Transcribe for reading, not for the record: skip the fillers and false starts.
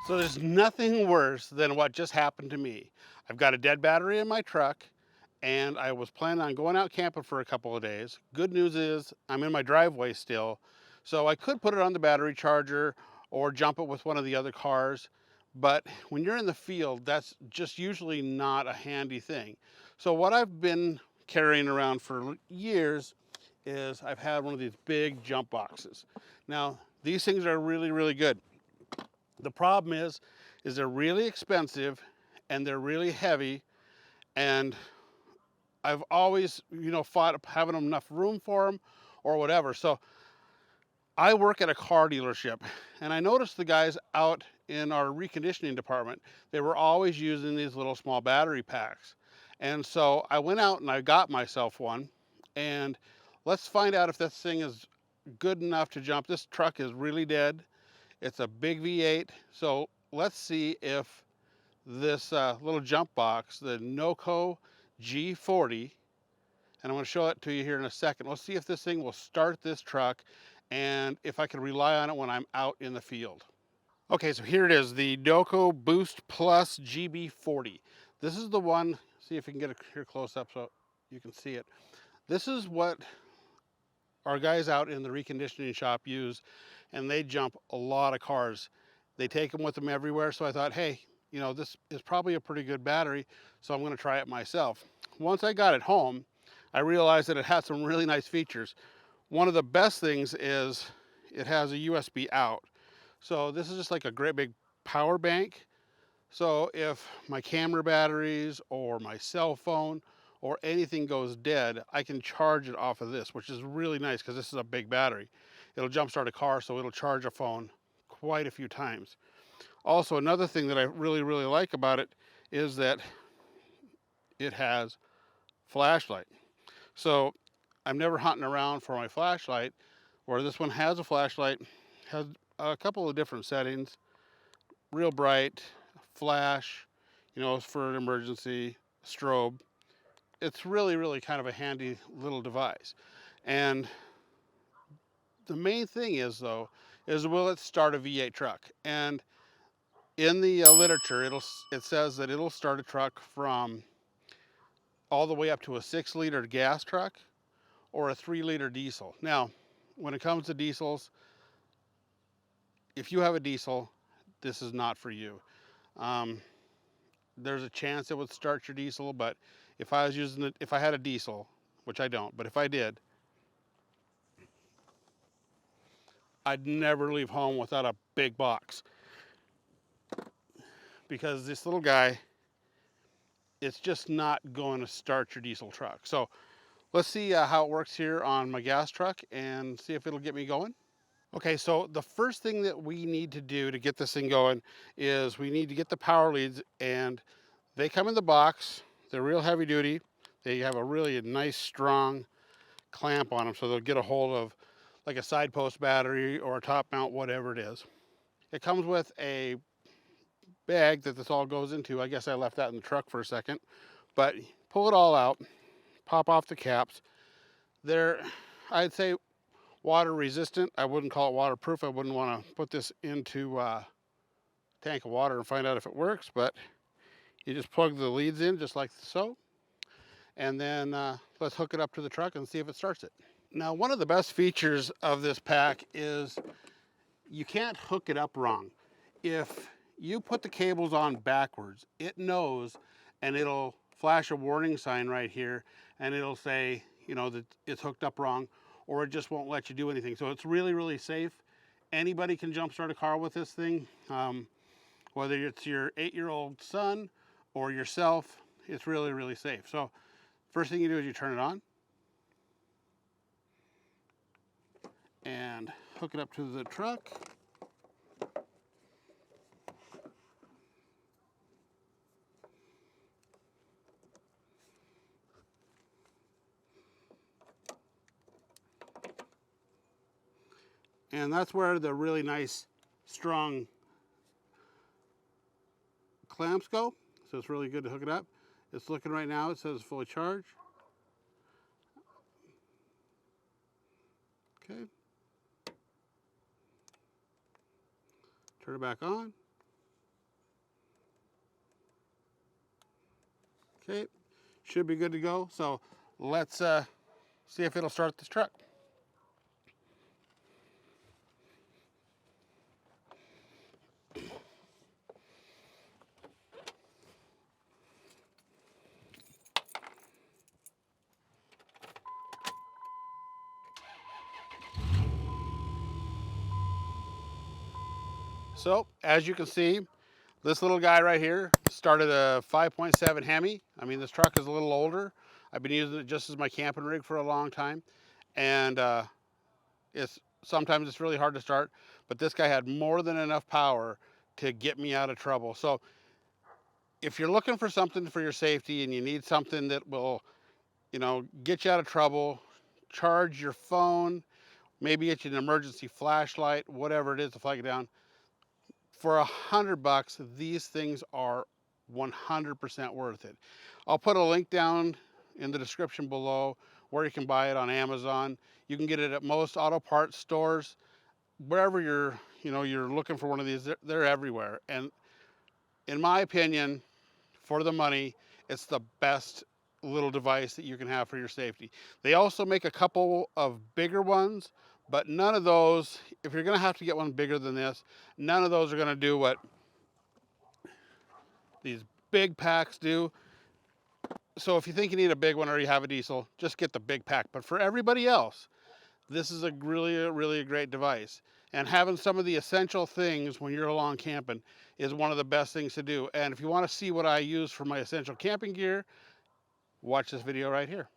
So there's nothing worse than what just happened to me. I've got a dead battery in my truck and I was planning on going out camping for a couple of days. Good news is I'm in my driveway still, so I could put it on the battery charger or jump it with one of the other cars. But when you're in the field, that's just usually not a handy thing. So what I've been carrying around for years is I've had one of these big jump boxes. Now, these things are really, really good. The problem is they're really expensive and they're really heavy, and I've always, fought having enough room for them or whatever. So I work at a car dealership, and I noticed the guys out in our reconditioning department, they were always using these little small battery packs. And so I went out and I got myself one, and let's find out if this thing is good enough to jump. This truck is really dead. It's a big V8, so let's see if this little jump box, the NOCO G-40, and I'm going to show it to you here in a second. Let's see if this thing will start this truck and if I can rely on it when I'm out in the field. Okay, so here it is, the NOCO Boost Plus GB-40. This is the one, see if we can get it here close up so you can see it. This is what our guys out in the reconditioning shop use, and they jump a lot of cars. They take them with them everywhere, so I thought, hey, this is probably a pretty good battery, so I'm going to try it myself. Once I got it home, I realized that it had some really nice features. One of the best things is it has a USB out. So this is just like a great big power bank. So if my camera batteries or my cell phone or anything goes dead, I can charge it off of this, which is really nice because this is a big battery. It'll jumpstart a car, so it'll charge a phone quite a few times. Also, another thing that I really, really like about it is that it has flashlight. So I'm never hunting around for my flashlight, where this one has a flashlight, has a couple of different settings, real bright, flash, for an emergency, strobe. It's really, really kind of a handy little device. And the main thing is, though, is will it start a V8 truck? And in the literature, it says that it'll start a truck from all the way up to a 6-liter gas truck or a 3-liter diesel. Now, when it comes to diesels, if you have a diesel, this is not for you. Um, there's a chance it would start your diesel, but if I was using it, if I had a diesel, which I don't, but if I did, I'd never leave home without a big box, because this little guy, it's just not going to start your diesel truck. So let's see how it works here on my gas truck and see if it'll get me going. Okay, so the first thing that we need to do to get this thing going is we need to get the power leads, and they come in the box. They're real heavy duty. They have a really nice strong clamp on them, so they'll get a hold of like a side post battery or a top mount, whatever it is. It comes with a bag that this all goes into. I guess I left that in the truck for a second, but pull it all out, pop off the caps. They're, I'd say, water resistant. I wouldn't call it waterproof. I wouldn't want to put this into a tank of water and find out if it works, but you just plug the leads in just like so, and then let's hook it up to the truck and see if it starts it. Now, one of the best features of this pack is you can't hook it up wrong. If you put the cables on backwards, it knows, and it'll flash a warning sign right here, and it'll say, that it's hooked up wrong, or it just won't let you do anything. So it's really, really safe. Anybody can jumpstart a car with this thing, whether it's your 8-year-old son or yourself. It's really, really safe. So first thing you do is you turn it on and hook it up to the truck. And that's where the really nice, strong clamps go. So it's really good to hook it up. It's looking right now, it says fully charged. Okay. Turn it back on. Okay, should be good to go. So let's see if it'll start this truck. So as you can see, this little guy right here started a 5.7 Hemi. I mean, this truck is a little older. I've been using it just as my camping rig for a long time. And sometimes it's really hard to start, but this guy had more than enough power to get me out of trouble. So if you're looking for something for your safety and you need something that will, get you out of trouble, charge your phone, maybe get you an emergency flashlight, whatever it is to flag it down, for $100, these things are 100% worth it. I'll put a link down in the description below where you can buy it on Amazon. You can get it at most auto parts stores. Wherever you're looking for one of these, they're everywhere. And in my opinion, for the money, it's the best little device that you can have for your safety. They also make a couple of bigger ones, but none of those, if you're gonna have to get one bigger than this, none of those are gonna do what these big packs do. So if you think you need a big one or you have a diesel, just get the big pack. But for everybody else, this is really a great device. And having some of the essential things when you're along camping is one of the best things to do. And if you want to see what I use for my essential camping gear, watch this video right here.